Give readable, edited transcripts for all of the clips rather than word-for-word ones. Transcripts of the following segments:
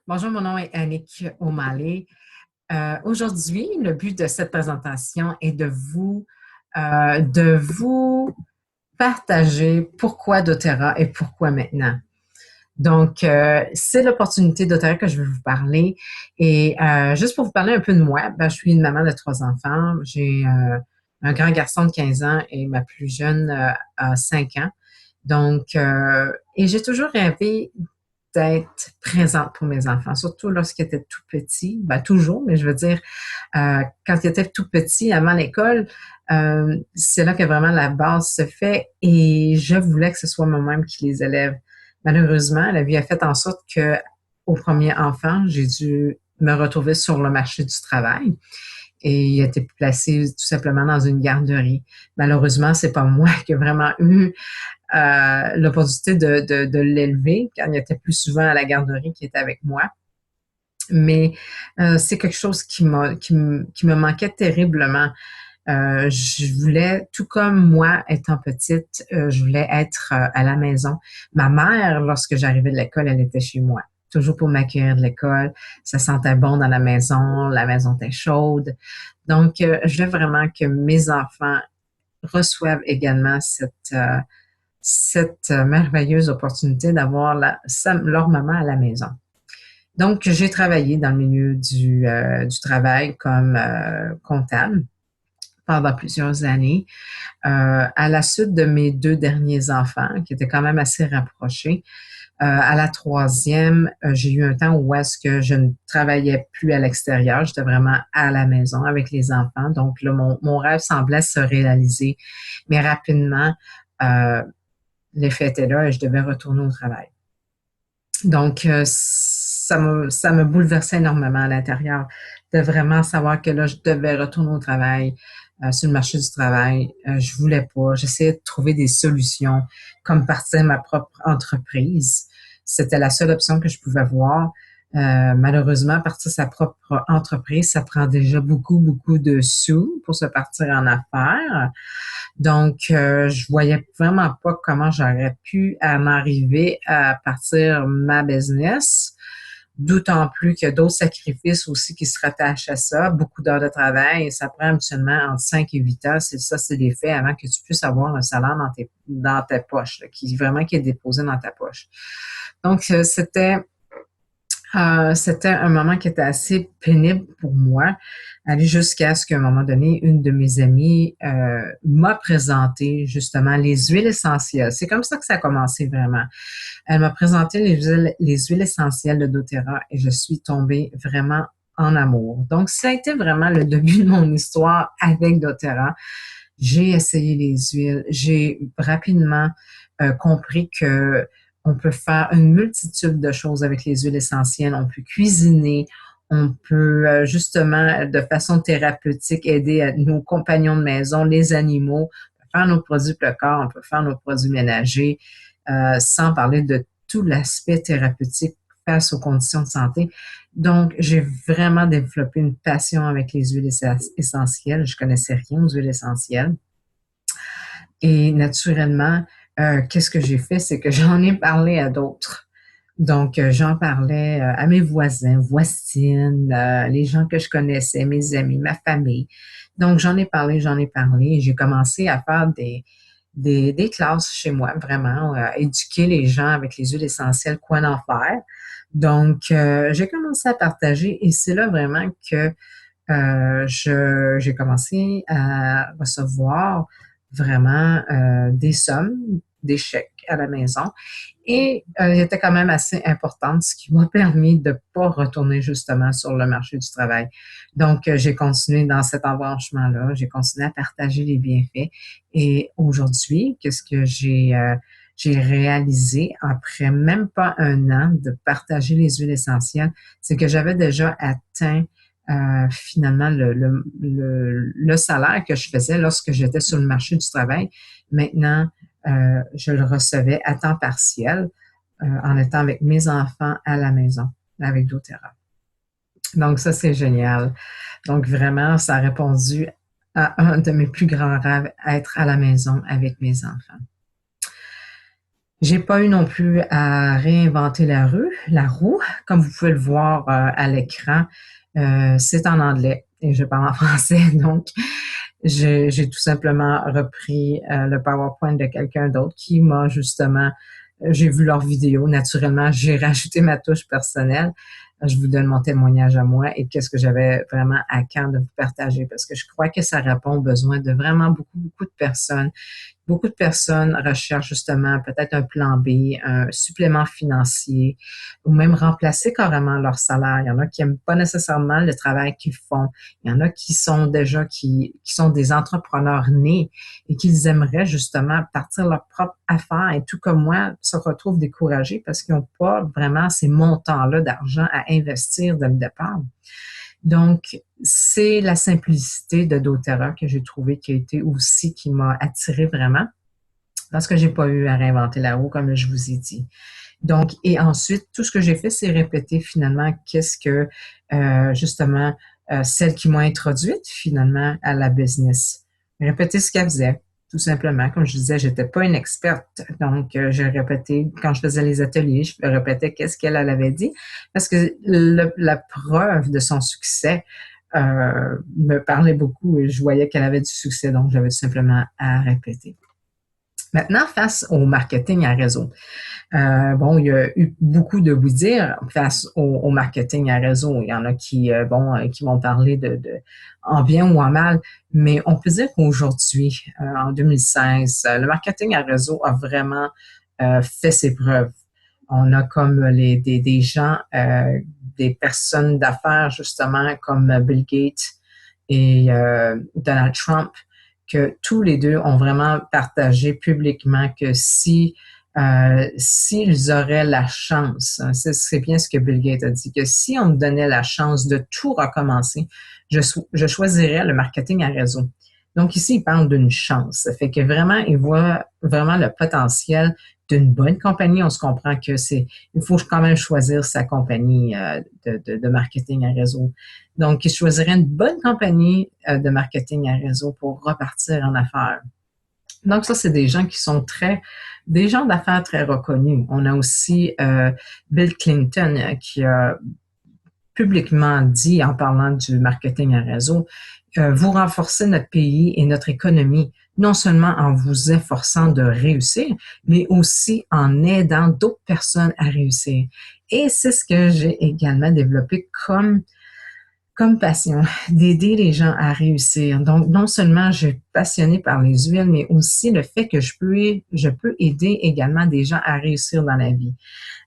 Bonjour, mon nom est Annick O'Malley. Aujourd'hui, le but de cette présentation est de vous partager pourquoi doTERRA et pourquoi maintenant. Donc, c'est l'opportunité doTERRA que je vais vous parler. Et juste pour vous parler un peu de moi, je suis une maman de 3 enfants. J'ai un grand garçon de 15 ans et ma plus jeune a 5 ans. Donc, et j'ai toujours rêvé d'être présente pour mes enfants, surtout lorsqu'ils étaient tout petits, toujours, mais je veux dire, quand ils étaient tout petits, avant l'école, c'est là que vraiment la base se fait et je voulais que ce soit moi-même qui les élève. Malheureusement, la vie a fait en sorte que au premier enfant, j'ai dû me retrouver sur le marché du travail et il a été placé tout simplement dans une garderie. Malheureusement, c'est pas moi qui ai vraiment eu l'opportunité de l'élever quand il était plus souvent à la garderie qui était avec moi. Mais c'est quelque chose qui me manquait terriblement. Je voulais, tout comme moi, étant petite, je voulais être à la maison. Ma mère, lorsque j'arrivais de l'école, elle était chez moi, toujours pour m'accueillir de l'école. Ça sentait bon dans la maison était chaude. Donc, je voulais vraiment que mes enfants reçoivent également cette merveilleuse opportunité d'avoir leur maman à la maison. Donc, j'ai travaillé dans le milieu du travail comme comptable pendant plusieurs années. À la suite de mes 2 derniers enfants, qui étaient quand même assez rapprochés, à la troisième, j'ai eu un temps où est-ce que je ne travaillais plus à l'extérieur, j'étais vraiment à la maison avec les enfants. Donc là, mon rêve semblait se réaliser, mais rapidement, euh, l'effet était là et je devais retourner au travail. Donc, ça me bouleversait énormément à l'intérieur de vraiment savoir que là, je devais retourner au travail, sur le marché du travail. Je voulais pas. J'essayais de trouver des solutions, comme partir ma propre entreprise. C'était la seule option que je pouvais voir. Malheureusement, partir sa propre entreprise, ça prend déjà beaucoup, beaucoup de sous pour se partir en affaires. Donc, je voyais vraiment pas comment j'aurais pu en arriver à partir ma business. D'autant plus qu'il y a d'autres sacrifices aussi qui se rattachent à ça, beaucoup d'heures de travail. Ça prend habituellement entre 5 et 8 heures. C'est ça, c'est des faits avant que tu puisses avoir un salaire dans tes poches, là, qui est déposé dans ta poche. Donc, c'était un moment qui était assez pénible pour moi, aller jusqu'à ce qu'à un moment donné, une de mes amies m'a présenté justement les huiles essentielles. C'est comme ça que ça a commencé vraiment. Elle m'a présenté les huiles essentielles de doTERRA et je suis tombée vraiment en amour. Donc, ça a été vraiment le début de mon histoire avec doTERRA. J'ai essayé les huiles. J'ai rapidement compris que on peut faire une multitude de choses avec les huiles essentielles. On peut cuisiner, on peut justement, de façon thérapeutique, aider nos compagnons de maison, les animaux, on peut faire nos produits pour le corps, on peut faire nos produits ménagers, sans parler de tout l'aspect thérapeutique face aux conditions de santé. Donc, j'ai vraiment développé une passion avec les huiles essentielles. Je connaissais rien aux huiles essentielles. Et naturellement, qu'est-ce que j'ai fait? C'est que j'en ai parlé à d'autres. Donc, j'en parlais à mes voisins, voisines, les gens que je connaissais, mes amis, ma famille. Donc, j'en ai parlé, j'en ai parlé. J'ai commencé à faire des classes chez moi, vraiment, éduquer les gens avec les huiles essentielles, quoi en faire. Donc, j'ai commencé à partager et c'est là vraiment que j'ai commencé à recevoir vraiment des sommes, des chèques à la maison. Et il était quand même assez importante, ce qui m'a permis de ne pas retourner justement sur le marché du travail. Donc, j'ai continué dans cet embranchement-là, j'ai continué à partager les bienfaits. Et aujourd'hui, qu'est-ce que j'ai réalisé après même pas un an de partager les huiles essentielles, c'est que j'avais déjà atteint finalement le salaire que je faisais lorsque j'étais sur le marché du travail. Maintenant, je le recevais à temps partiel en étant avec mes enfants à la maison avec doTERRA. Donc ça, c'est génial. Donc vraiment, ça a répondu à un de mes plus grands rêves, être à la maison avec mes enfants. J'ai pas eu non plus à réinventer la roue, comme vous pouvez le voir à l'écran. C'est en anglais et je parle en français, donc j'ai tout simplement repris le PowerPoint de quelqu'un d'autre qui m'a justement, j'ai vu leur vidéo, naturellement, j'ai rajouté ma touche personnelle. Je vous donne mon témoignage à moi et qu'est-ce que j'avais vraiment à cœur de vous partager parce que je crois que ça répond aux besoins de vraiment beaucoup, beaucoup de personnes. Beaucoup de personnes recherchent justement peut-être un plan B, un supplément financier ou même remplacer carrément leur salaire. Il y en a qui n'aiment pas nécessairement le travail qu'ils font. Il y en a qui sont déjà qui sont des entrepreneurs nés et qu'ils aimeraient justement partir leur propre affaire et tout comme moi se retrouvent découragés parce qu'ils n'ont pas vraiment ces montants-là d'argent à investir dès le départ. Donc, c'est la simplicité de doTERRA que j'ai trouvé qui a été aussi qui m'a attirée vraiment parce que j'ai pas eu à réinventer la roue comme je vous ai dit. Donc, et ensuite, tout ce que j'ai fait, c'est répéter finalement qu'est-ce que justement celle qui m'a introduite finalement à la business. Répéter ce qu'elle faisait, tout simplement. Comme je disais, j'étais pas une experte, donc j'ai répété quand je faisais les ateliers, je répétais qu'est-ce qu'elle avait dit, parce que la preuve de son succès me parlait beaucoup et je voyais qu'elle avait du succès, donc j'avais tout simplement à répéter. Maintenant, face au marketing à réseau. Bon, il y a eu beaucoup de vous dire face au marketing à réseau. Il y en a qui, qui vont parler en bien ou en mal, mais on peut dire qu'aujourd'hui, en 2016, le marketing à réseau a vraiment fait ses preuves. On a comme des gens, des personnes d'affaires justement comme Bill Gates et Donald Trump que tous les deux ont vraiment partagé publiquement que s'ils auraient la chance, hein, c'est bien ce que Bill Gates a dit, que si on me donnait la chance de tout recommencer, je choisirais le marketing à réseau. Donc ici, il parle d'une chance. Ça fait que vraiment, il voit vraiment le potentiel d'une bonne compagnie. On se comprend que il faut quand même choisir sa compagnie de marketing à réseau. Donc, il choisirait une bonne compagnie de marketing à réseau pour repartir en affaires. Donc, ça, c'est des gens qui sont des gens d'affaires très reconnus. On a aussi Bill Clinton qui a publiquement dit en parlant du marketing à réseau, vous renforcez notre pays et notre économie, non seulement en vous efforçant de réussir, mais aussi en aidant d'autres personnes à réussir. Et c'est ce que j'ai également développé comme passion, d'aider les gens à réussir. Donc, non seulement je suis passionnée par les huiles, mais aussi le fait que je peux aider également des gens à réussir dans la vie,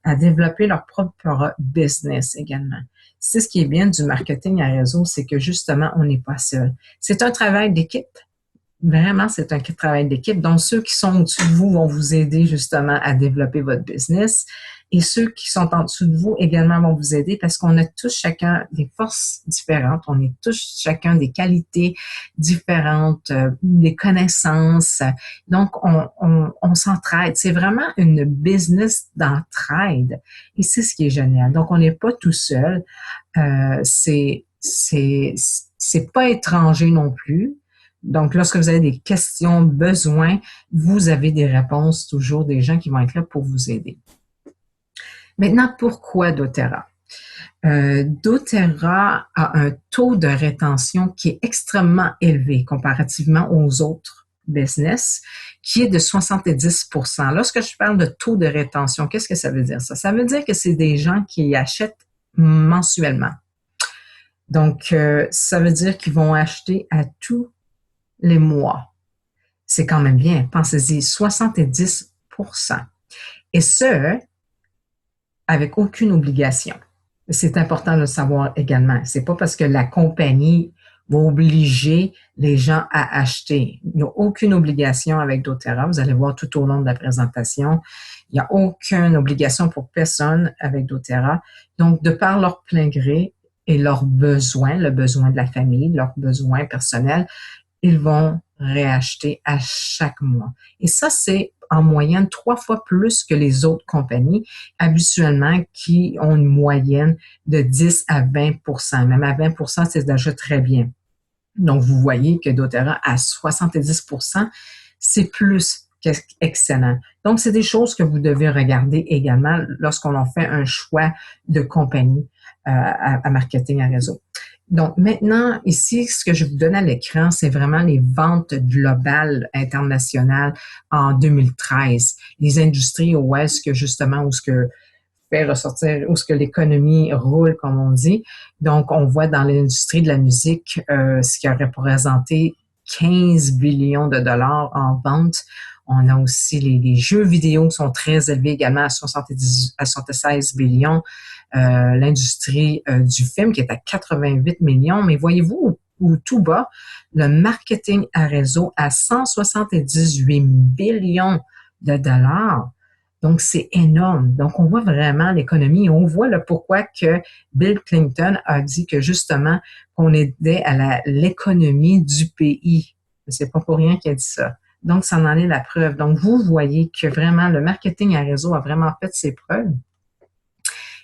à développer leur propre business également. C'est ce qui est bien du marketing à réseau, c'est que justement, on n'est pas seul. C'est un travail d'équipe. Vraiment, c'est un travail d'équipe. Donc, ceux qui sont au-dessus de vous vont vous aider justement à développer votre business. Et ceux qui sont en dessous de vous également vont vous aider parce qu'on a tous chacun des forces différentes, on est tous chacun des qualités différentes, des connaissances. Donc, on s'entraide. C'est vraiment une business d'entraide. Et c'est ce qui est génial. Donc, on n'est pas tout seul. C'est pas étranger non plus. Donc, lorsque vous avez des questions, besoins, vous avez des réponses, toujours des gens qui vont être là pour vous aider. Maintenant, pourquoi doTERRA? doTERRA a un taux de rétention qui est extrêmement élevé comparativement aux autres business, qui est de 70%. Lorsque je parle de taux de rétention, qu'est-ce que ça veut dire ça? Ça veut dire que c'est des gens qui achètent mensuellement. Donc, ça veut dire qu'ils vont acheter à tous les mois. C'est quand même bien. Pensez-y, 70%. Et ce, avec aucune obligation. C'est important de le savoir également. C'est pas parce que la compagnie va obliger les gens à acheter. Il n'y a aucune obligation avec doTERRA. Vous allez voir tout au long de la présentation. Il n'y a aucune obligation pour personne avec doTERRA. Donc, de par leur plein gré et leurs besoins, le besoin de la famille, leurs besoins personnels, ils vont réacheter à chaque mois. Et ça, c'est en moyenne 3 fois plus que les autres compagnies, habituellement, qui ont une moyenne de 10 à 20%. Même à 20%, c'est déjà très bien. Donc, vous voyez que doTERRA, à 70%, c'est plus Excellent. Donc, c'est des choses que vous devez regarder également lorsqu'on fait un choix de compagnie à marketing à réseau. Donc, maintenant, ici, ce que je vous donne à l'écran, c'est vraiment les ventes globales internationales en 2013. Les industries où est-ce que, justement, où ce que fait ressortir, où ce que l'économie roule, comme on dit. Donc, on voit dans l'industrie de la musique ce qui a représenté 15 billions de dollars en vente. On a aussi les jeux vidéo qui sont très élevés également à 76 billions. L'industrie du film qui est à 88 millions. Mais voyez-vous où tout bas, le marketing à réseau à 178 billions de dollars. Donc, c'est énorme. Donc, on voit vraiment l'économie. On voit le pourquoi que Bill Clinton a dit que justement, qu'on aidait à l'économie du pays. C'est pas pour rien qu'il a dit ça. Donc, ça en est la preuve. Donc, vous voyez que vraiment, le marketing à réseau a vraiment fait ses preuves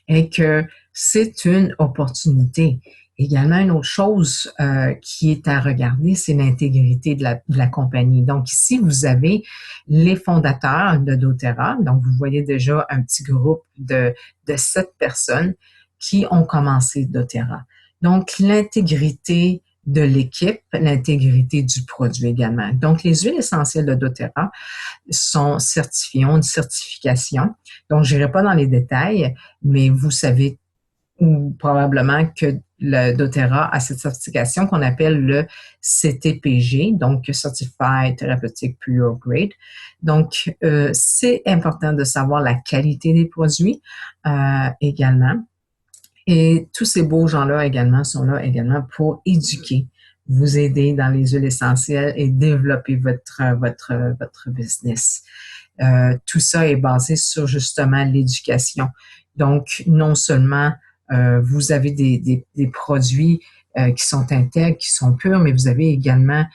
et que c'est une opportunité. Également, une autre chose qui est à regarder, c'est l'intégrité de la compagnie. Donc ici, vous avez les fondateurs de doTERRA. Donc, vous voyez déjà un petit groupe de 7 personnes qui ont commencé doTERRA. Donc, l'intégrité de l'équipe, l'intégrité du produit également. Donc, les huiles essentielles de doTERRA sont certifiées, ont une certification. Donc, je n'irai pas dans les détails, mais vous savez ou probablement que le doTERRA a cette certification qu'on appelle le CTPG, donc Certified Therapeutic Pure Grade. Donc, c'est important de savoir la qualité des produits également. Et tous ces beaux gens-là également sont là également pour éduquer, vous aider dans les huiles essentielles et développer votre business. Tout ça est basé sur justement l'éducation. Donc, non seulement vous avez des produits qui sont intègres, qui sont purs, mais vous avez également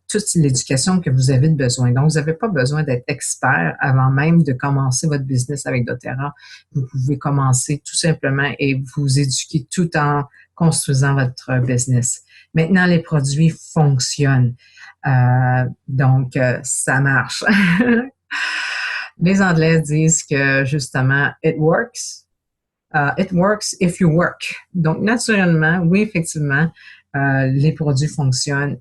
toute l'éducation que vous avez besoin. Donc, vous n'avez pas besoin d'être expert avant même de commencer votre business avec doTERRA. Vous pouvez commencer tout simplement et vous éduquer tout en construisant votre business. Maintenant, les produits fonctionnent. Donc, ça marche. Les Anglais disent que justement, it works. It works if you work. Donc, naturellement, oui, effectivement, les produits fonctionnent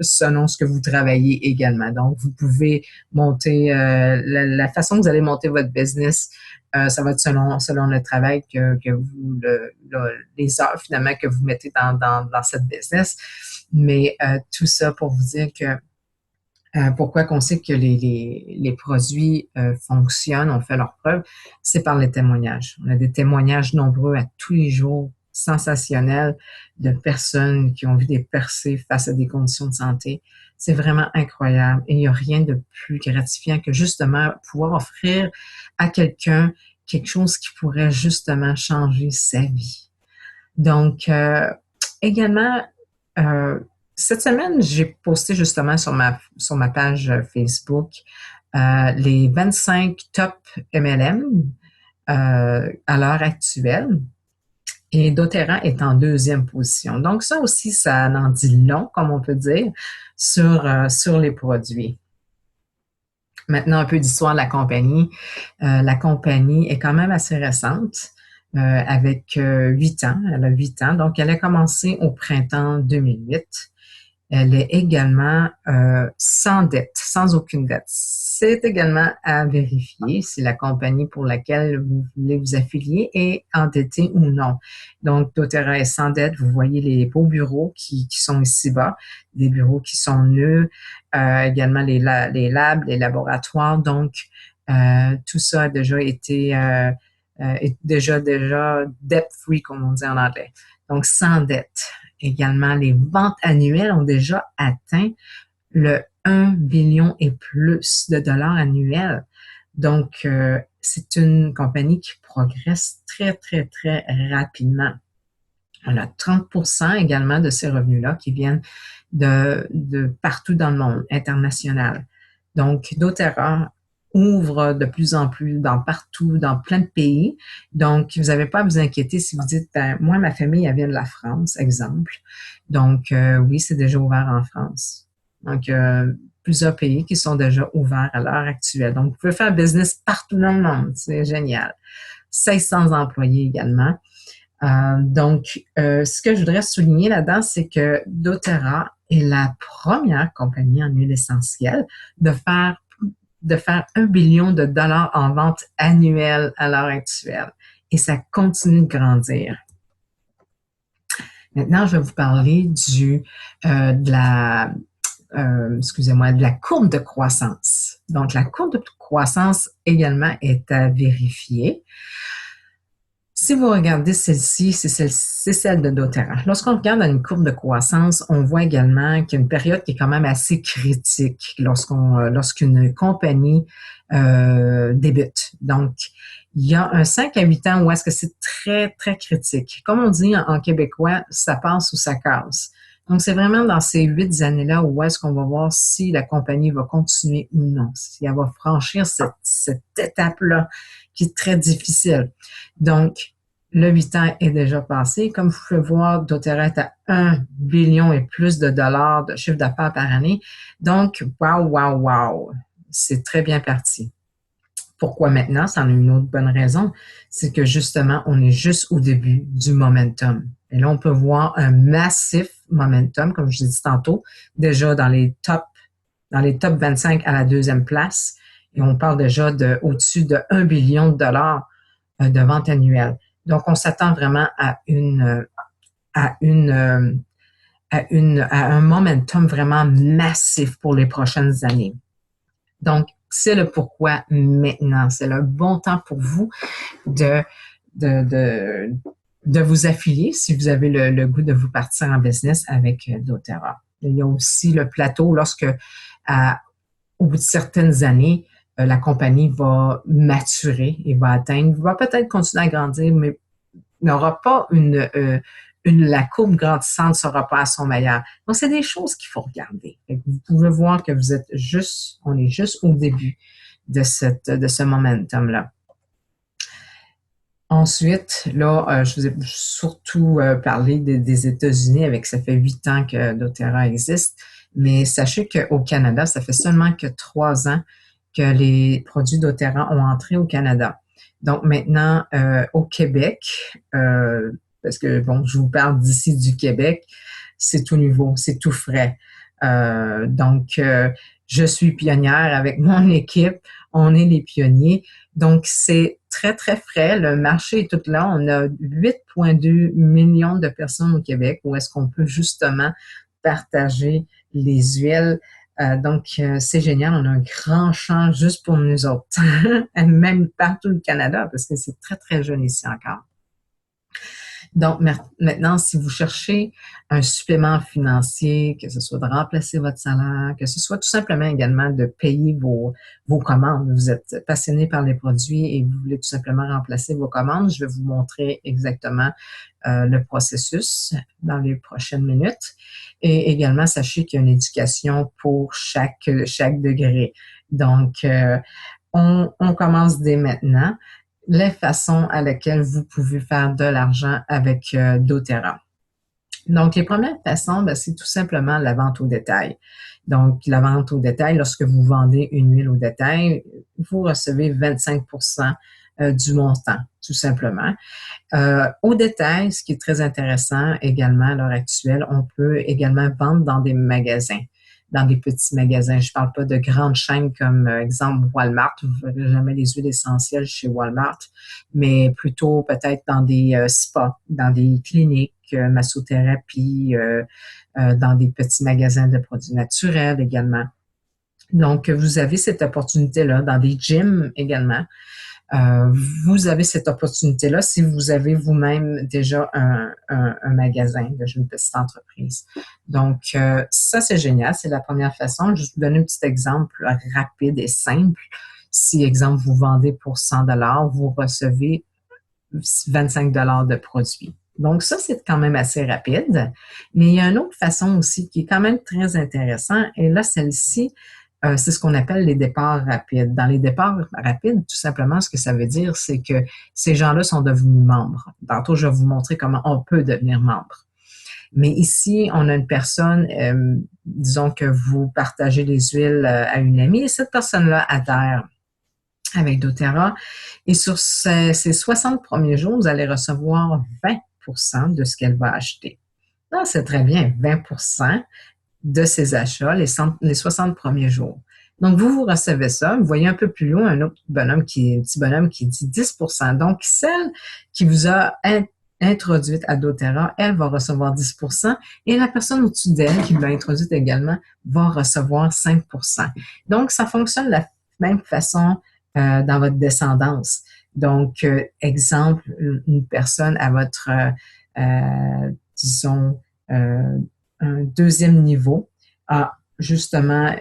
selon ce que vous travaillez également. Donc, vous pouvez monter, la façon que vous allez monter votre business, ça va être selon le travail que vous, les heures finalement que vous mettez dans cette business. Mais tout ça pour vous dire que pourquoi qu'on sait que les produits fonctionnent, ont fait leur preuve, c'est par les témoignages. On a des témoignages nombreux à tous les jours, sensationnels, de personnes qui ont vu des percées face à des conditions de santé. C'est vraiment incroyable et il n'y a rien de plus gratifiant que justement pouvoir offrir à quelqu'un quelque chose qui pourrait justement changer sa vie. Donc, également, cette semaine, j'ai posté justement sur ma page Facebook les 25 top MLM à l'heure actuelle et doTERRA est en deuxième position. Donc ça aussi, ça en dit long, comme on peut dire, sur les produits. Maintenant, un peu d'histoire de la compagnie. La compagnie est quand même assez récente. Avec 8 ans, elle a 8 ans, donc elle a commencé au printemps 2008. Elle est également sans dette, sans aucune dette. C'est également à vérifier si la compagnie pour laquelle vous voulez vous affilier est endettée ou non. Donc, doTERRA est sans dette. Vous voyez les beaux bureaux qui sont ici-bas, des bureaux qui sont nus, également les labs, les laboratoires. Donc, tout ça a déjà été déjà debt-free, comme on dit en anglais. Donc, sans dette. Également, les ventes annuelles ont déjà atteint le 1 billion et plus de dollars annuels. Donc, c'est une compagnie qui progresse très, très, très rapidement. On a 30% également de ces revenus-là qui viennent de partout dans le monde, international. Donc, doTERRA ouvre de plus en plus partout, dans plein de pays. Donc, vous n'avez pas à vous inquiéter si vous dites, ben, moi, ma famille, elle vient de la France, exemple. Donc, oui, c'est déjà ouvert en France. Donc, plusieurs pays qui sont déjà ouverts à l'heure actuelle. Donc, vous pouvez faire business partout dans le monde. C'est génial. 1600 employés également. Ce que je voudrais souligner là-dedans, c'est que doTERRA est la première compagnie en huile essentielle de faire 1 billion de dollars en vente annuelle à l'heure actuelle. Et ça continue de grandir. Maintenant, je vais vous parler de la courbe de croissance. Donc, la courbe de croissance également est à vérifier. Si vous regardez celle-ci, c'est celle de doTERRA. Lorsqu'on regarde dans une courbe de croissance, on voit également qu'il y a une période qui est quand même assez critique lorsqu'une compagnie débute. Donc, il y a un 5 à 8 ans où est-ce que c'est très, très critique. Comme on dit en québécois, ça passe ou ça casse. Donc, c'est vraiment dans ces 8 années-là où est-ce qu'on va voir si la compagnie va continuer ou non, si elle va franchir cette étape-là qui est très difficile. Donc, le 8 ans est déjà passé. Comme vous pouvez voir, doTERRA est à 1 billion et plus de dollars de chiffre d'affaires par année. Donc, wow! C'est très bien parti. Pourquoi maintenant? Ça en a une autre bonne raison. C'est que justement, on est juste au début du momentum. Et là, on peut voir un massif momentum, comme je l'ai dit tantôt, déjà dans les top 25 à la 2e place. Et on parle déjà au-dessus de 1 billion de dollars de vente annuelle. Donc, on s'attend vraiment à un momentum vraiment massif pour les prochaines années. Donc, c'est le pourquoi maintenant. C'est le bon temps pour vous de vous affilier si vous avez le goût de vous partir en business avec doTERRA. Il y a aussi le plateau lorsque, au bout de certaines années, la compagnie va maturer et va peut-être continuer à grandir, mais n'aura pas la courbe grandissante ne sera pas à son meilleur. Donc, c'est des choses qu'il faut regarder. Vous pouvez voir que on est juste au début de ce momentum-là. Ensuite, là, je vous ai surtout parlé des États-Unis ça fait 8 ans que doTERRA existe, mais sachez qu'au Canada, ça fait seulement que 3 ans que les produits doTERRA ont entré au Canada. Donc maintenant, au Québec, parce que bon, je vous parle d'ici du Québec, c'est tout nouveau, c'est tout frais. Je suis pionnière avec mon équipe, on est les pionniers. Donc, c'est très, très frais. Le marché est tout là. On a 8,2 millions de personnes au Québec où est-ce qu'on peut justement partager les huiles. C'est génial. On a un grand champ juste pour nous autres, même partout le Canada, parce que c'est très, très jeune ici encore. Donc, maintenant, si vous cherchez un supplément financier, que ce soit de remplacer votre salaire, que ce soit tout simplement également de payer vos commandes, vous êtes passionné par les produits et vous voulez tout simplement remplacer vos commandes, je vais vous montrer exactement le processus dans les prochaines minutes. Et également, sachez qu'il y a une éducation pour chaque degré. Donc, on commence dès maintenant les façons à laquelle vous pouvez faire de l'argent avec doTERRA. Donc, les premières façons, c'est tout simplement la vente au détail. Donc, la vente au détail, lorsque vous vendez une huile au détail, vous recevez 25% du montant, tout simplement. Au détail, ce qui est très intéressant également à l'heure actuelle, on peut également vendre dans des magasins, dans des petits magasins. Je ne parle pas de grandes chaînes comme, exemple, Walmart. Vous ne verrez jamais les huiles essentielles chez Walmart, mais plutôt peut-être dans des spas, dans des cliniques, massothérapie, dans des petits magasins de produits naturels également. Donc, vous avez cette opportunité-là dans des gyms également. Vous avez cette opportunité-là si vous avez vous-même déjà un magasin de une petite entreprise. Donc, ça, c'est génial. C'est la première façon. Je vais vous donner un petit exemple rapide et simple. Si, exemple, vous vendez pour 100 $, vous recevez 25 $ de produits. Donc, ça, c'est quand même assez rapide. Mais il y a une autre façon aussi qui est quand même très intéressante. Et là, celle-ci, c'est ce qu'on appelle les départs rapides. Dans les départs rapides, tout simplement, ce que ça veut dire, c'est que ces gens-là sont devenus membres. Tantôt, je vais vous montrer comment on peut devenir membre. Mais ici, on a une personne disons que vous partagez les huiles à une amie et cette personne-là adhère avec doTERRA. Et sur ces 60 premiers jours, vous allez recevoir 20% de ce qu'elle va acheter. Non, c'est très bien, 20% de ses achats les 60 premiers jours. Donc, vous recevez ça. Vous voyez un peu plus loin un autre bonhomme un petit bonhomme qui dit 10%. Donc, celle qui vous a introduite à doTERRA, elle va recevoir 10% et la personne au-dessus d'elle qui l'a introduite également va recevoir 5%. Donc, ça fonctionne de la même façon dans votre descendance. Donc, exemple, une personne à votre, disons, un deuxième niveau a justement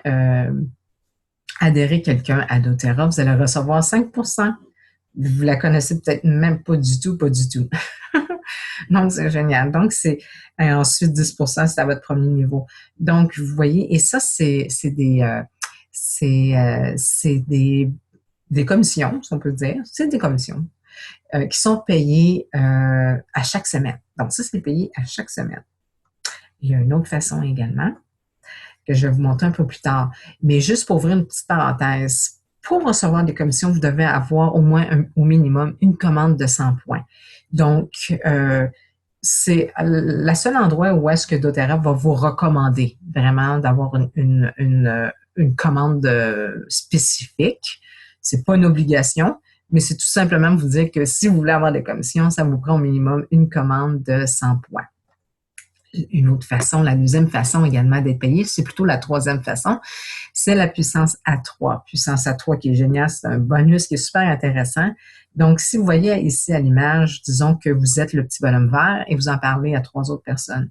adhéré quelqu'un à doTERRA, vous allez recevoir 5%. Vous la connaissez peut-être même pas du tout, pas du tout. Donc, c'est génial. Donc, c'est ensuite 10%, c'est à votre premier niveau. Donc, vous voyez, et ça, c'est des commissions, si on peut dire. C'est des commissions qui sont payées à chaque semaine. Donc, ça, c'est payé à chaque semaine. Il y a une autre façon également que je vais vous montrer un peu plus tard. Mais juste pour ouvrir une petite parenthèse, pour recevoir des commissions, vous devez avoir au moins, au minimum, une commande de 100 points. Donc, c'est le seul endroit où est-ce que doTERRA va vous recommander vraiment d'avoir une commande spécifique. C'est pas une obligation, mais c'est tout simplement vous dire que si vous voulez avoir des commissions, ça vous prend au minimum une commande de 100 points. Une autre façon, la deuxième façon également d'être payé, c'est plutôt la troisième façon, c'est la puissance A3. Puissance A3 qui est géniale, c'est un bonus qui est super intéressant. Donc, si vous voyez ici à l'image, disons que vous êtes le petit bonhomme vert et vous en parlez à 3 autres personnes.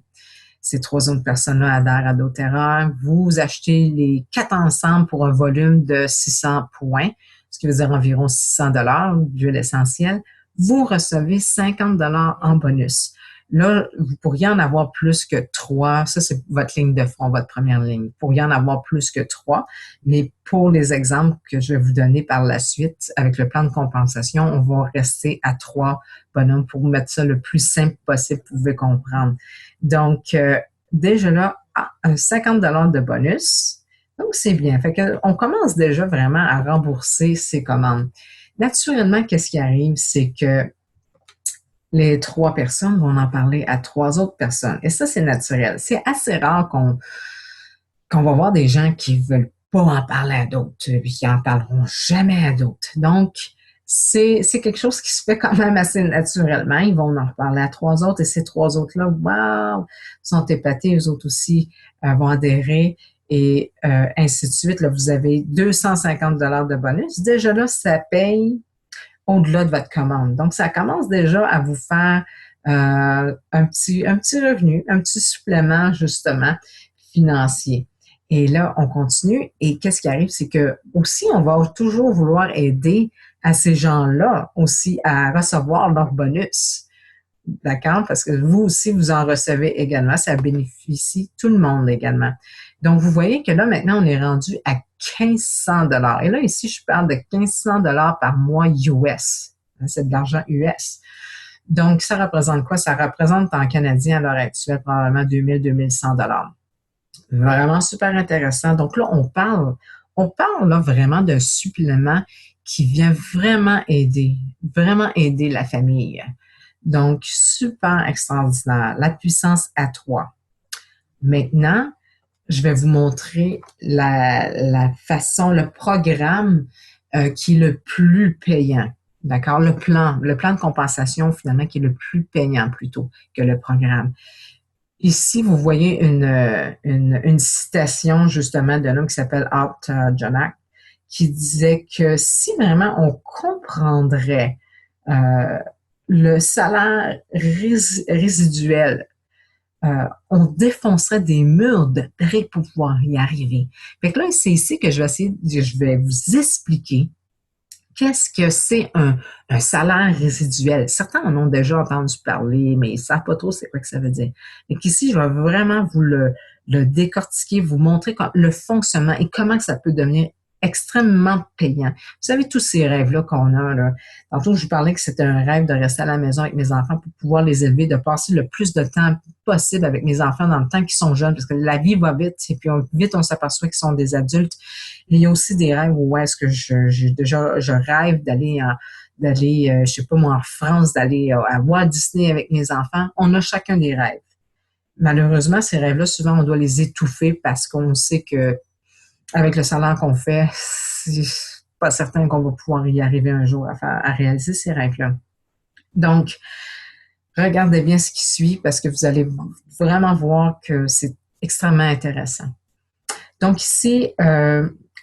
Ces 3 autres personnes-là adhèrent à doTERRA. Vous achetez les 4 ensemble pour un volume de 600 points, ce qui veut dire environ 600 $ d'huile essentielle. Vous recevez 50 $ en bonus. Là, vous pourriez en avoir plus que 3. Ça, c'est votre ligne de front, votre première ligne. Vous pourriez en avoir plus que 3. Mais pour les exemples que je vais vous donner par la suite, avec le plan de compensation, on va rester à 3 bonhommes pour mettre ça le plus simple possible, vous pouvez comprendre. Donc, déjà là, 50 $ de bonus. Donc, c'est bien. Fait qu'on commence déjà vraiment à rembourser ces commandes. Naturellement, qu'est-ce qui arrive, c'est que les 3 personnes vont en parler à 3 autres personnes. Et ça, c'est naturel. C'est assez rare qu'on va voir des gens qui veulent pas en parler à d'autres, puis qui en parleront jamais à d'autres. Donc, c'est quelque chose qui se fait quand même assez naturellement. Ils vont en reparler à 3 autres et ces 3 autres-là, wow, sont épatés. Eux autres aussi vont adhérer et ainsi de suite. Là, vous avez 250 $ de bonus. Déjà là, ça paye au-delà de votre commande. Donc, ça commence déjà à vous faire un petit revenu, un petit supplément, justement, financier. Et là, on continue. Et qu'est-ce qui arrive? C'est que aussi, on va toujours vouloir aider à ces gens-là aussi à recevoir leur bonus. D'accord? Parce que vous aussi, vous en recevez également. Ça bénéficie tout le monde également. Donc, vous voyez que là, maintenant, on est rendu à 1500 $. Et là, ici, je parle de 1500 $ par mois US. C'est de l'argent US. Donc, ça représente quoi? Ça représente en canadien à l'heure actuelle probablement 2000-2100 $. Vraiment super intéressant. Donc là, on parle là vraiment d'un supplément qui vient vraiment aider la famille. Donc, super extraordinaire. La puissance A3. Maintenant, je vais vous montrer la façon, le programme qui est le plus payant. D'accord? Le plan de compensation, finalement, qui est le plus payant plutôt que le programme. Ici, vous voyez une citation, justement, d'un homme qui s'appelle Art Janak, qui disait que si vraiment on comprendrait le salaire résiduel, on défoncerait des murs de briques pour pouvoir y arriver. Fait que là, c'est ici que je vais vous expliquer qu'est-ce que c'est un salaire résiduel. Certains en ont déjà entendu parler, mais ils ne savent pas trop c'est quoi que ça veut dire. Et qu'ici, je vais vraiment vous le décortiquer, vous montrer le fonctionnement et comment ça peut devenir extrêmement payant. Vous savez, tous ces rêves-là qu'on a, là. Tantôt, je vous parlais que c'était un rêve de rester à la maison avec mes enfants pour pouvoir les élever, de passer le plus de temps possible avec mes enfants dans le temps qu'ils sont jeunes, parce que la vie va vite, et puis vite, on s'aperçoit qu'ils sont des adultes. Et il y a aussi des rêves où est-ce que je rêve d'aller, je sais pas moi, en France, d'aller à Walt Disney avec mes enfants. On a chacun des rêves. Malheureusement, ces rêves-là, souvent, on doit les étouffer parce qu'on sait que avec le salaire qu'on fait, c'est pas certain qu'on va pouvoir y arriver un jour à réaliser ces rêves-là. Donc, regardez bien ce qui suit parce que vous allez vraiment voir que c'est extrêmement intéressant. Donc ici,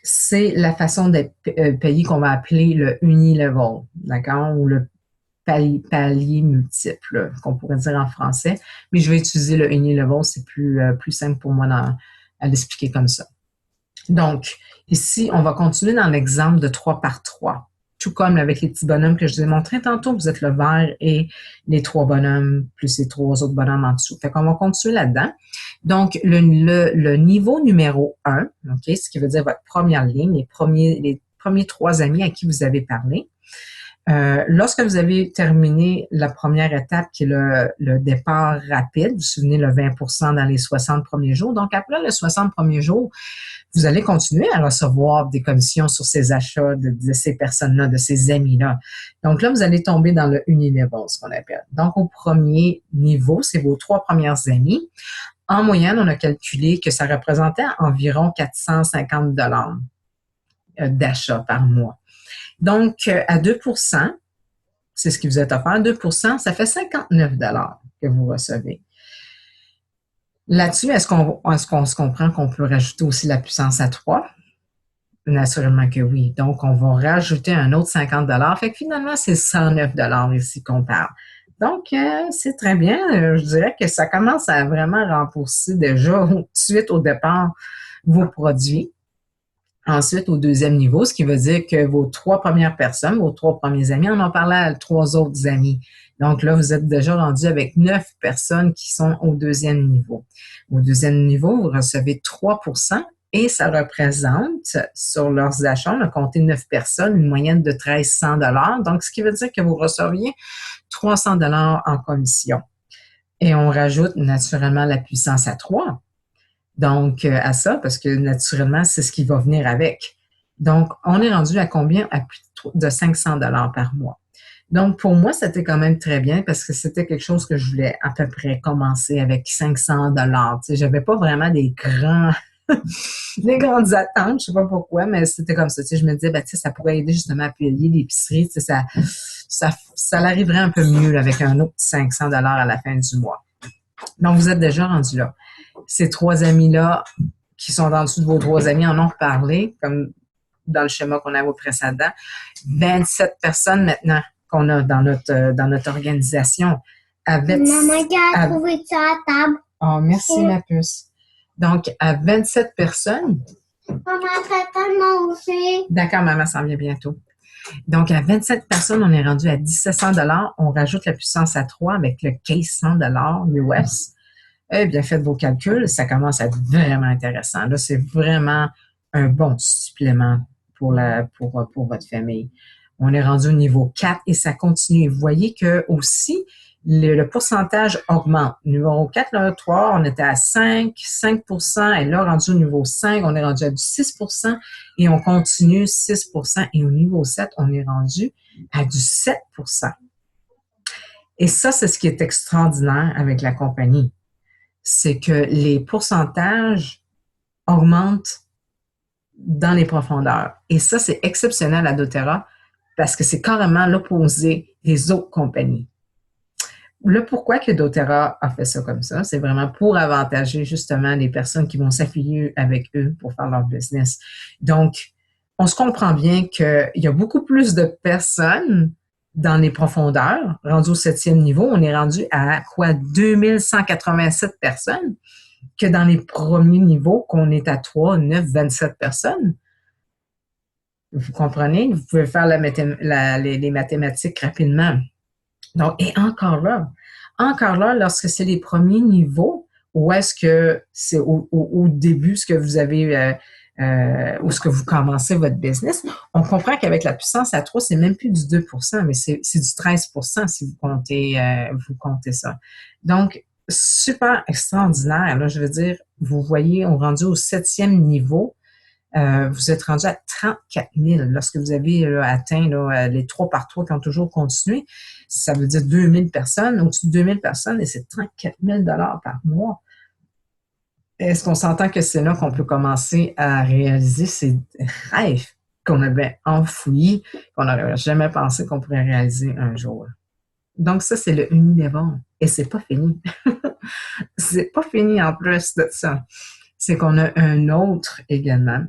c'est la façon d'être payé qu'on va appeler le unilevel, d'accord, ou le palier multiple, qu'on pourrait dire en français. Mais je vais utiliser le unilevel, c'est plus simple pour moi à l'expliquer comme ça. Donc, ici, on va continuer dans l'exemple de 3 par 3. Tout comme avec les petits bonhommes que je vous ai montrés tantôt, vous êtes le vert et les 3 bonhommes plus les 3 autres bonhommes en dessous. Fait qu'on va continuer là-dedans. Donc, le niveau numéro 1, OK, ce qui veut dire votre première ligne, les premiers 3 amis à qui vous avez parlé. Lorsque vous avez terminé la première étape, qui est le départ rapide, vous vous souvenez, le 20% dans les 60 premiers jours. Donc, après les 60 premiers jours, vous allez continuer à recevoir des commissions sur ces achats de ces personnes-là, de ces amis-là. Donc là, vous allez tomber dans le unilevel, ce qu'on appelle. Donc, au premier niveau, c'est vos 3 premières amies. En moyenne, on a calculé que ça représentait environ 450 $ d'achat par mois. Donc, à 2%, c'est ce qui vous est offert, 2%, ça fait 59 $ que vous recevez. Là-dessus, est-ce qu'on se comprend qu'on peut rajouter aussi la puissance à 3? Naturellement que oui. Donc, on va rajouter un autre 50 $. Fait que finalement, c'est 109 $ ici qu'on parle. Donc, c'est très bien. Je dirais que ça commence à vraiment rembourser déjà tout de suite au départ vos produits. Ensuite, au deuxième niveau, ce qui veut dire que vos 3 premières personnes, vos 3 premiers amis, on en parlait à 3 autres amis. Donc là, vous êtes déjà rendu avec 9 personnes qui sont au deuxième niveau. Au deuxième niveau, vous recevez 3% et ça représente, sur leurs achats, on a compté 9 personnes, une moyenne de 1 300 $. Donc, ce qui veut dire que vous receviez 300 $ en commission. Et on rajoute naturellement la puissance à 3. Donc, à ça, parce que naturellement, c'est ce qui va venir avec. Donc, on est rendu à combien? À plus de 500 $ par mois. Donc, pour moi, c'était quand même très bien parce que c'était quelque chose que je voulais à peu près commencer avec 500 $. Tu sais, j'avais pas vraiment des grandes attentes, je sais pas pourquoi, mais c'était comme ça. Tu sais, je me disais, ben, tu sais, ça pourrait aider justement à payer l'épicerie. Tu sais, ça l'arriverait un peu mieux là, avec un autre 500 $ à la fin du mois. Donc, vous êtes déjà rendu là. Ces 3 amis-là qui sont en dessous de vos 3 amis en ont reparlé, comme dans le schéma qu'on avait au précédent. 27 personnes maintenant qu'on a dans notre organisation. Maman qui a trouvé ça à table. Oh, merci, ma puce. Donc, à 27 personnes. Maman, papa manger. D'accord, maman s'en vient bientôt. Donc, à 27 personnes, on est rendu à 1700 $. On rajoute la puissance à 3 avec le 1500 $ US. Eh bien, faites vos calculs, ça commence à être vraiment intéressant. Là, c'est vraiment un bon supplément pour votre famille. On est rendu au niveau 4 et ça continue. Vous voyez que aussi, le pourcentage augmente. Numéro 4, là, 3, on était à 5%, et là, rendu au niveau 5, on est rendu à du 6%, et on continue 6%, et au niveau 7, on est rendu à du 7%. Et ça, c'est ce qui est extraordinaire avec la compagnie. C'est que les pourcentages augmentent dans les profondeurs. Et ça, c'est exceptionnel à doTERRA parce que c'est carrément l'opposé des autres compagnies. Le pourquoi que doTERRA a fait ça comme ça, c'est vraiment pour avantager justement les personnes qui vont s'affilier avec eux pour faire leur business. Donc, on se comprend bien qu'il y a beaucoup plus de personnes dans les profondeurs, rendu au 7e niveau, on est rendu à quoi? 2187 personnes, que dans les premiers niveaux, qu'on est à 3, 9, 27 personnes. Vous comprenez? Vous pouvez faire les mathématiques rapidement. Donc, et encore là, lorsque c'est les premiers niveaux, ou est-ce que c'est au début ce que vous avez où ce que vous commencez votre business. On comprend qu'avec la puissance à 3, c'est même plus du 2%, mais c'est du 13% si vous comptez ça. Donc, super extraordinaire. Là, je veux dire, vous voyez, on est rendu au 7e niveau. Vous êtes rendu à 34 000. Lorsque vous avez atteint les 3 par 3 qui ont toujours continué, ça veut dire 2000 personnes, au-dessus de 2000 personnes, et c'est 34 000 par mois. Est-ce qu'on s'entend que c'est là qu'on peut commencer à réaliser ces rêves qu'on avait enfouis, qu'on n'aurait jamais pensé qu'on pourrait réaliser un jour? Donc ça, c'est le Unilever. Et c'est pas fini. C'est pas fini en plus de ça. C'est qu'on a un autre également,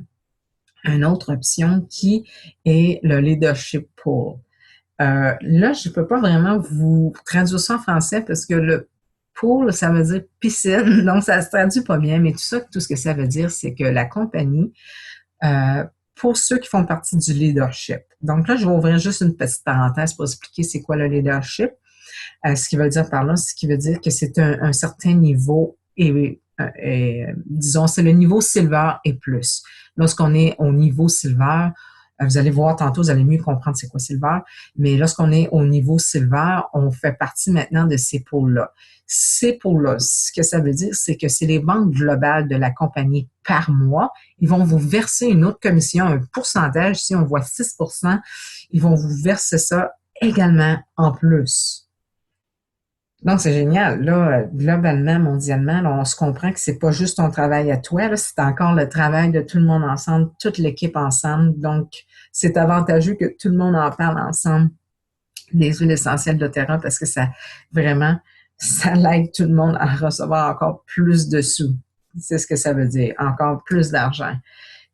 une autre option qui est le leadership pool. Là, je ne peux pas vraiment vous traduire ça en français parce que le pool, ça veut dire piscine, donc ça ne se traduit pas bien, mais tout ce que ça veut dire, c'est que la compagnie, pour ceux qui font partie du leadership, donc là, je vais ouvrir juste une petite parenthèse pour expliquer c'est quoi le leadership. Ce qui veut dire par là, ce qui veut dire que c'est un certain niveau et disons, c'est le niveau silver et plus. Lorsqu'on est au niveau silver, vous allez voir tantôt, vous allez mieux comprendre c'est quoi silver, mais lorsqu'on est au niveau silver, on fait partie maintenant de ces pôles-là. Ces pôles-là, ce que ça veut dire, c'est que c'est les ventes globales de la compagnie par mois. Ils vont vous verser une autre commission, un pourcentage. Si on voit 6%, ils vont vous verser ça également en plus. Donc, c'est génial. Là, globalement, mondialement, là, on se comprend que c'est pas juste ton travail à toi, là, c'est encore le travail de tout le monde ensemble, toute l'équipe ensemble. Donc, c'est avantageux que tout le monde en parle ensemble des huiles essentielles doTERRA parce que ça, vraiment, ça l'aide tout le monde à recevoir encore plus de sous. C'est ce que ça veut dire, encore plus d'argent.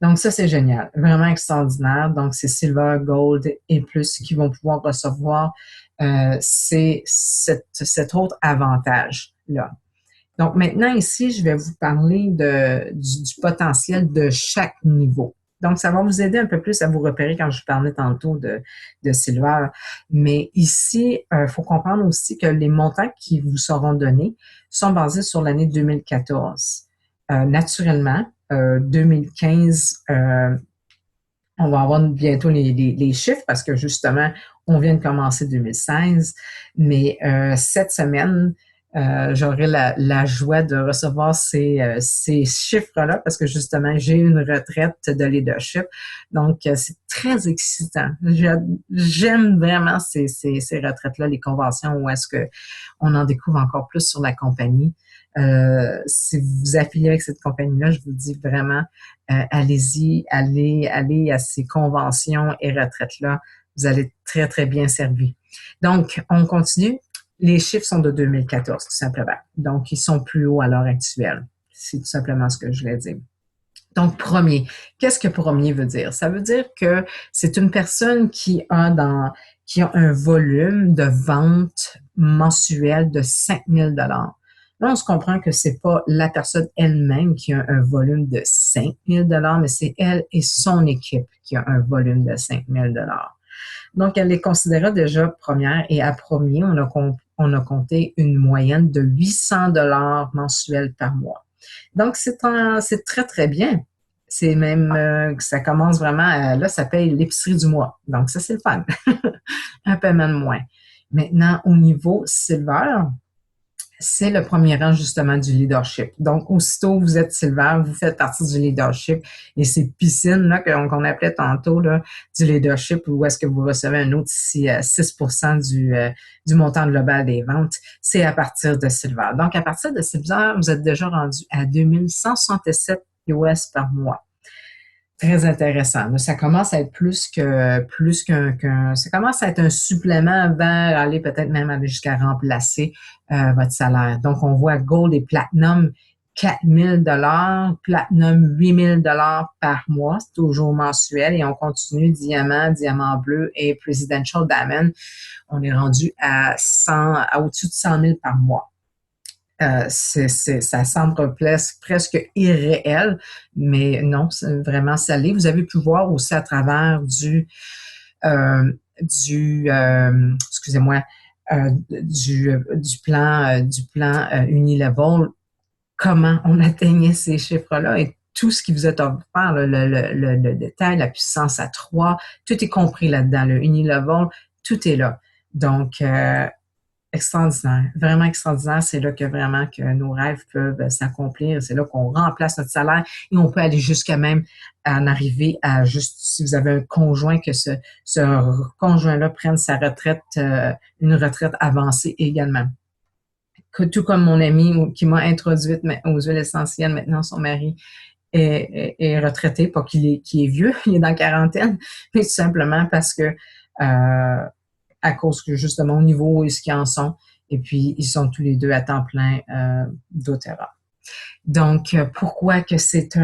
Donc, ça, c'est génial. Vraiment extraordinaire. Donc, c'est Silver, Gold et plus qui vont pouvoir recevoir c'est cet autre avantage-là. Donc, maintenant, ici, je vais vous parler du potentiel de chaque niveau. Donc, ça va vous aider un peu plus à vous repérer quand je parlais tantôt de Silver. Mais ici, il faut comprendre aussi que les montants qui vous seront donnés sont basés sur l'année 2014. Naturellement, 2015, on va avoir bientôt les chiffres parce que justement, on vient de commencer 2016, mais cette semaine, j'aurai la joie de recevoir ces chiffres-là parce que justement, j'ai une retraite de leadership. Donc, c'est très excitant. J'aime vraiment ces retraites-là, les conventions où est-ce que on en découvre encore plus sur la compagnie. Si vous vous affiliez avec cette compagnie-là, je vous dis vraiment, allez-y, allez à ces conventions et retraites-là. Vous allez être très, très bien servi. Donc, on continue. Les chiffres sont de 2014, tout simplement. Donc, ils sont plus hauts à l'heure actuelle. C'est tout simplement ce que je voulais dire. Donc, premier. Qu'est-ce que premier veut dire? Ça veut dire que c'est une personne qui a un volume de vente mensuel de 5 000 $. Là, on se comprend que c'est pas la personne elle-même qui a un volume de 5 000 $, mais c'est elle et son équipe qui a un volume de 5 000 $. Donc, elle les considérait déjà première et à premier, on a compté une moyenne de 800 $ mensuels par mois. Donc, c'est très, très bien. C'est même, ça commence vraiment, là, ça paye l'épicerie du mois. Donc, ça, c'est le fun. Un paiement de moins. Maintenant, au niveau Silver, c'est le premier rang justement du leadership. Donc, aussitôt vous êtes Silver, vous faites partie du leadership et ces piscines là qu'on appelait tantôt là, du leadership où est-ce que vous recevez un autre ici 6% du montant global des ventes, c'est à partir de Silver. Donc, à partir de Silver, vous êtes déjà rendu à 2167 US par mois. Très intéressant. Là, ça commence à être plus qu'un ça commence à être un supplément vers aller peut-être même aller jusqu'à remplacer votre salaire. Donc, on voit Gold et Platinum 4 000 $, Platinum 8 000 $ par mois, c'est toujours mensuel et on continue Diamant, Diamant bleu et Presidential Diamond. On est rendu à au-dessus de 100 000 par mois. Ça semble presque irréel, mais non, c'est vraiment salé. Vous avez pu voir aussi à travers excusez-moi, du plan Unilevel, comment on atteignait ces chiffres-là et tout ce qui vous est offert, le détail, la puissance à 3, tout est compris là-dedans, le unilevel, tout est là. Donc, extraordinaire, vraiment extraordinaire. C'est là que vraiment que nos rêves peuvent s'accomplir. C'est là qu'on remplace notre salaire et on peut aller jusqu'à même en arriver à juste, si vous avez un conjoint, que ce conjoint-là prenne sa retraite, une retraite avancée également. Tout comme mon ami qui m'a introduite aux huiles essentielles, maintenant son mari est retraité, pas qu'il est vieux, il est dans la quarantaine, mais tout simplement parce que à cause que justement au niveau où est-ce qu'ils en sont, et puis ils sont tous les deux à temps plein doTERRA. Donc, pourquoi que c'est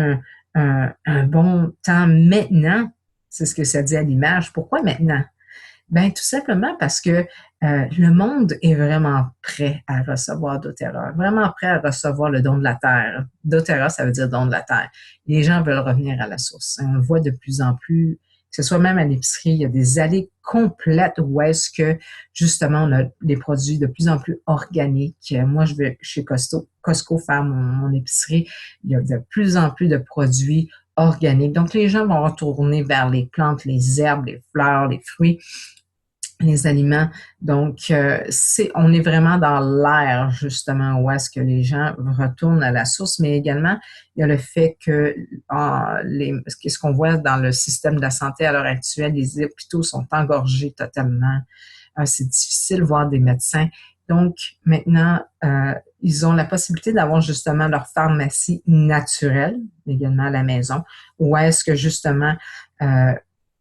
un bon temps maintenant? C'est ce que ça dit à l'image. Pourquoi maintenant? Ben tout simplement parce que le monde est vraiment prêt à recevoir doTERRA, vraiment prêt à recevoir le don de la terre. doTERRA, ça veut dire don de la terre. Les gens veulent revenir à la source. On le voit de plus en plus, que ce soit même à l'épicerie, il y a des allées complètes où est-ce que justement on a des produits de plus en plus organiques. Moi, je vais chez Costco faire mon épicerie. Il y a de plus en plus de produits organiques. Donc, les gens vont retourner vers les plantes, les herbes, les fleurs, les fruits, les aliments. Donc, on est vraiment dans l'ère, justement, où est-ce que les gens retournent à la source, mais également, il y a le fait que ce qu'on voit dans le système de la santé à l'heure actuelle, les hôpitaux sont engorgés totalement. C'est difficile de voir des médecins. Donc, maintenant, ils ont la possibilité d'avoir justement leur pharmacie naturelle, également à la maison, où est-ce que justement,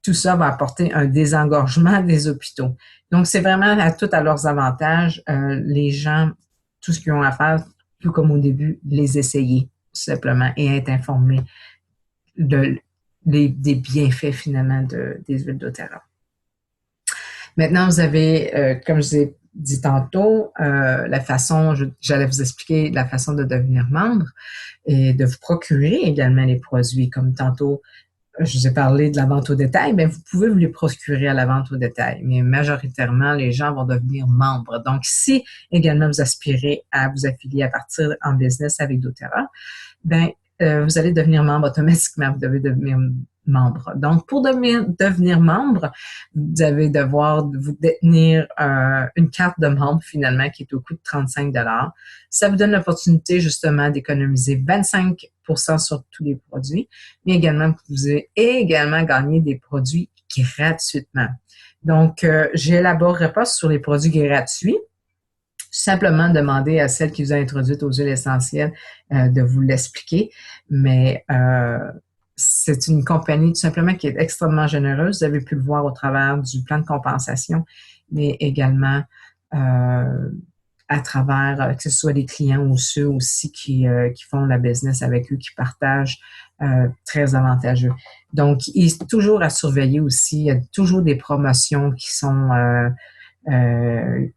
tout ça va apporter un désengorgement des hôpitaux. Donc, c'est vraiment tout à leurs avantages. Les gens, tout ce qu'ils ont à faire, tout comme au début, les essayer, tout simplement, et être informés des bienfaits, finalement, des huiles doTERRA. Maintenant, vous avez, comme je vous ai dit tantôt, la façon, j'allais vous expliquer la façon de devenir membre et de vous procurer également les produits, comme tantôt, je vous ai parlé de la vente au détail, mais vous pouvez vous les procurer à la vente au détail. Mais majoritairement, les gens vont devenir membres. Donc, si également vous aspirez à vous affilier à partir en business avec doTERRA, ben vous allez devenir membre automatiquement. Vous devez devenir membre. Donc, pour devenir membre, vous allez devoir vous détenir une carte de membre finalement qui est au coût de 35 $. Ça vous donne l'opportunité justement d'économiser 25% sur tous les produits, mais également vous pouvez également gagner des produits gratuitement. Donc, j'élaborerai pas sur les produits gratuits. Simplement demander à celle qui vous a introduite aux huiles essentielles de vous l'expliquer, mais c'est une compagnie tout simplement qui est extrêmement généreuse. Vous avez pu le voir au travers du plan de compensation, mais également à travers que ce soit des clients ou ceux aussi qui font la business avec eux, qui partagent, très avantageux. Donc, il est toujours à surveiller aussi. Il y a toujours des promotions qui sont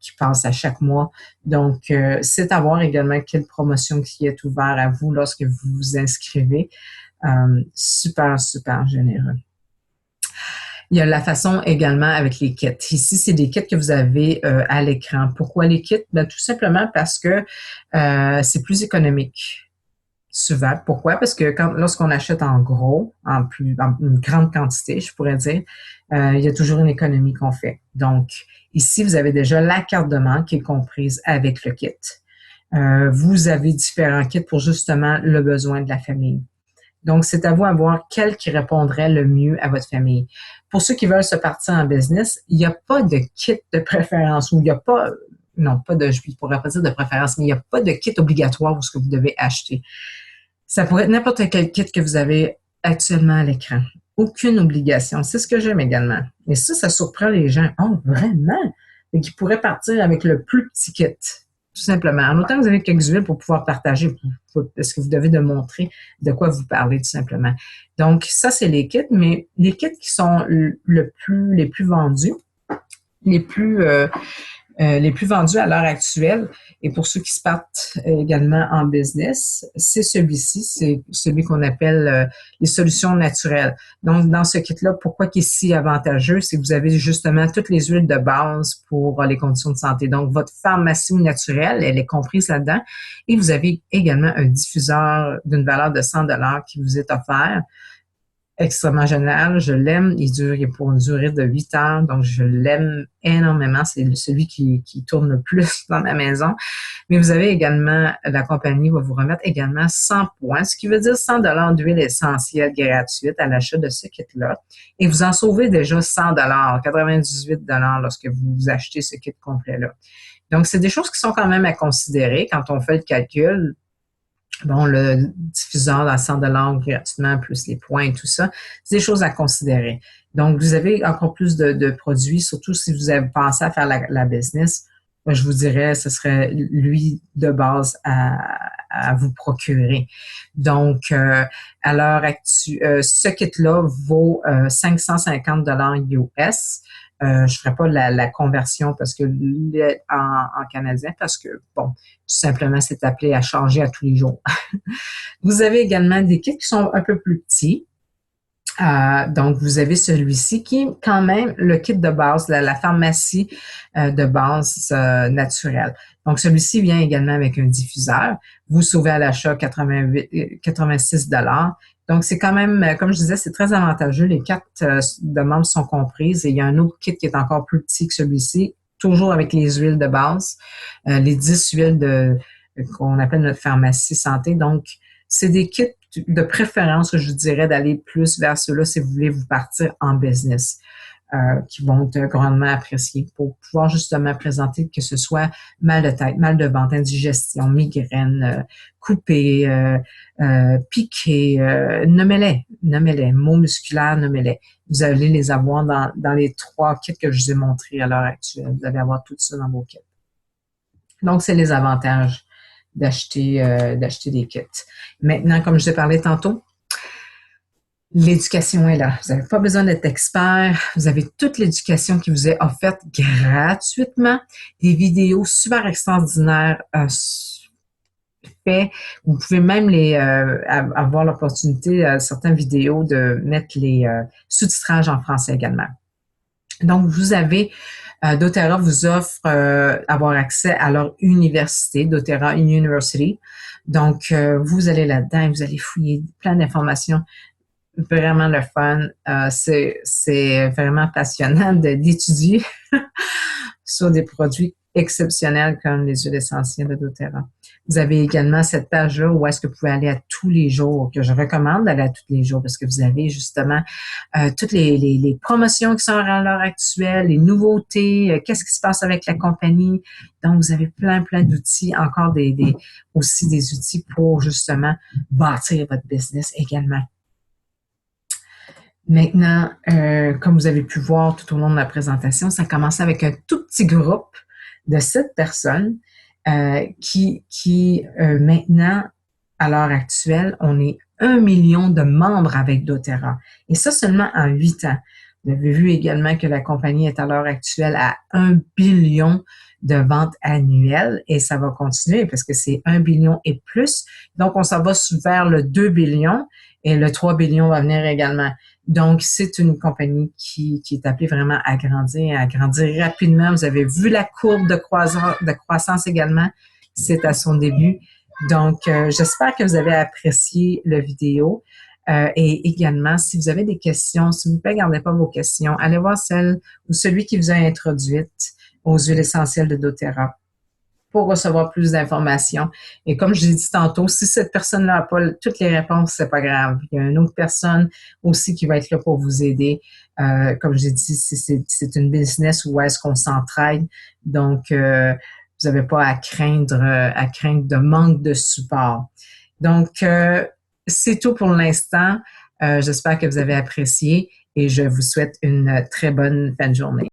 qui passent à chaque mois. Donc, c'est à voir également quelle promotion qui est ouverte à vous lorsque vous vous inscrivez. Super, super généreux. Il y a la façon également avec les kits. Ici, c'est des kits que vous avez à l'écran. Pourquoi les kits? Ben, tout simplement parce que c'est plus économique. Souvent. Pourquoi? Parce que lorsqu'on achète en gros, en une grande quantité, je pourrais dire, il y a toujours une économie qu'on fait. Donc, ici, vous avez déjà la carte de membre qui est comprise avec le kit. Vous avez différents kits pour justement le besoin de la famille. Donc, c'est à vous à voir quel qui répondrait le mieux à votre famille. Pour ceux qui veulent se partir en business, il n'y a pas de kit de préférence ou il n'y a pas, non, pas de, je ne pourrais pas dire de préférence, mais il n'y a pas de kit obligatoire pour ce que vous devez acheter. Ça pourrait être n'importe quel kit que vous avez actuellement à l'écran. Aucune obligation. C'est ce que j'aime également. Et ça surprend les gens. Oh, vraiment? Et qui pourraient partir avec le plus petit kit. Tout simplement. En autant que vous avez quelques huiles pour pouvoir partager, parce que vous devez de montrer de quoi vous parlez, tout simplement. Donc, ça, c'est les kits, mais les kits qui sont les plus vendus, les plus les plus vendus à l'heure actuelle. Et pour ceux qui se partent également en business, c'est celui-ci, c'est celui qu'on appelle les solutions naturelles. Donc, dans ce kit-là, pourquoi il est si avantageux? C'est que vous avez justement toutes les huiles de base pour les conditions de santé. Donc, votre pharmacie naturelle, elle est comprise là-dedans. Et vous avez également un diffuseur d'une valeur de 100 qui vous est offert. Extrêmement génial, je l'aime. Il est pour une durée de 8 heures, donc je l'aime énormément. C'est celui qui tourne le plus dans ma maison. Mais vous avez également, la compagnie va vous remettre également 100 points, ce qui veut dire 100 d'huile essentielle gratuite à l'achat de ce kit-là. Et vous en sauvez déjà 100 98 lorsque vous achetez ce kit complet-là. Donc, c'est des choses qui sont quand même à considérer quand on fait le calcul. Bon, le diffuseur à 100 gratuitement, plus les points et tout ça, c'est des choses à considérer. Donc, vous avez encore plus de produits, surtout si vous avez pensé à faire la business. Moi, je vous dirais, ce serait lui de base à vous procurer. Donc, à l'heure actuelle, ce kit-là vaut 550 US. Je ferai pas la conversion parce que en canadien, parce que, bon, tout simplement, c'est appelé à changer à tous les jours. Vous avez également des kits qui sont un peu plus petits. Donc, vous avez celui-ci qui est quand même le kit de base, la pharmacie de base naturelle. Donc, celui-ci vient également avec un diffuseur. Vous sauvez à l'achat 86 Donc, c'est quand même, comme je disais, c'est très avantageux. Les cartes de membres sont comprises et il y a un autre kit qui est encore plus petit que celui-ci, toujours avec les huiles de base, les 10 huiles qu'on appelle notre pharmacie santé. Donc, c'est des kits de préférence, je vous dirais, d'aller plus vers ceux-là si vous voulez vous partir en business, qui vont être grandement appréciés pour pouvoir justement présenter que ce soit mal de tête, mal de ventre, indigestion, migraine, coupé, piqué, nommez-les, maux musculaires, nommez-les. Vous allez les avoir dans les 3 kits que je vous ai montrés à l'heure actuelle. Vous allez avoir tout ça dans vos kits. Donc, c'est les avantages d'acheter des kits. Maintenant, comme je vous ai parlé tantôt, l'éducation est là. Vous n'avez pas besoin d'être expert. Vous avez toute l'éducation qui vous est offerte gratuitement. Des vidéos super extraordinaires faites. Vous pouvez même avoir l'opportunité, certaines vidéos, de mettre les sous-titrages en français également. Donc, vous avez doTERRA vous offre avoir accès à leur université, doTERRA University. Donc, vous allez là-dedans et vous allez fouiller plein d'informations. Vraiment le fun. C'est vraiment passionnant d'étudier sur des produits exceptionnels comme les huiles essentielles de doTERRA. Vous avez également cette page-là où est-ce que vous pouvez aller à tous les jours, que je recommande d'aller à tous les jours parce que vous avez justement toutes les promotions qui sont à l'heure actuelle, les nouveautés, qu'est-ce qui se passe avec la compagnie. Donc, vous avez plein d'outils, encore aussi des outils pour justement bâtir votre business également. Maintenant, comme vous avez pu voir tout au long de la présentation, ça commence avec un tout petit groupe de 7 personnes qui maintenant, à l'heure actuelle, on est 1 million de membres avec doTERRA. Et ça seulement en 8 ans. Vous avez vu également que la compagnie est à l'heure actuelle à 1 billion de ventes annuelles et ça va continuer parce que c'est 1 billion et plus. Donc, on s'en va vers le 2 billions et le 3 billions va venir également. Donc, c'est une compagnie qui est appelée vraiment à grandir rapidement. Vous avez vu la courbe de croissance également. C'est à son début. Donc, j'espère que vous avez apprécié la vidéo. Et également, si vous avez des questions, s'il vous plaît, gardez pas vos questions. Allez voir celle ou celui qui vous a introduite aux huiles essentielles de doTERRA pour recevoir plus d'informations. Et comme je l'ai dit tantôt, si cette personne-là n'a pas toutes les réponses, c'est pas grave. Il y a une autre personne aussi qui va être là pour vous aider. Comme j'ai dit, c'est une business où est-ce qu'on s'entraide. Donc, vous n'avez pas à craindre de manque de support. Donc, c'est tout pour l'instant. J'espère que vous avez apprécié et je vous souhaite une très bonne fin de journée.